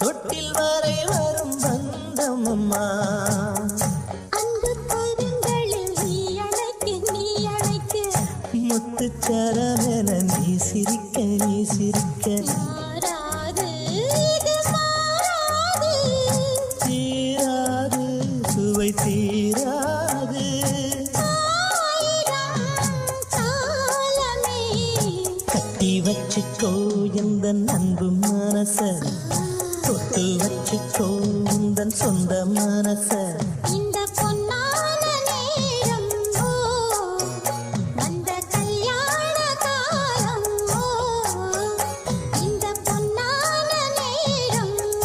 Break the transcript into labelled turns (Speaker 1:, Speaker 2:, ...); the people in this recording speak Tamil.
Speaker 1: தொட்டில் வரை வரும் பந்தம் அம்மா.
Speaker 2: அந்த கருங்களில் நீ அழைக்க
Speaker 1: முத்துச்சரமென நீ சிரிக்க
Speaker 2: மாறாது இது மாறாது.
Speaker 1: தீராது சுவை தீராது.
Speaker 2: ஆயிரம் காலமே
Speaker 1: கட்டி வச்சுக்கோ எந்த அன்பு மனச, தொட்டு வச்சுக்கோ உந்தன் சொந்த மனச.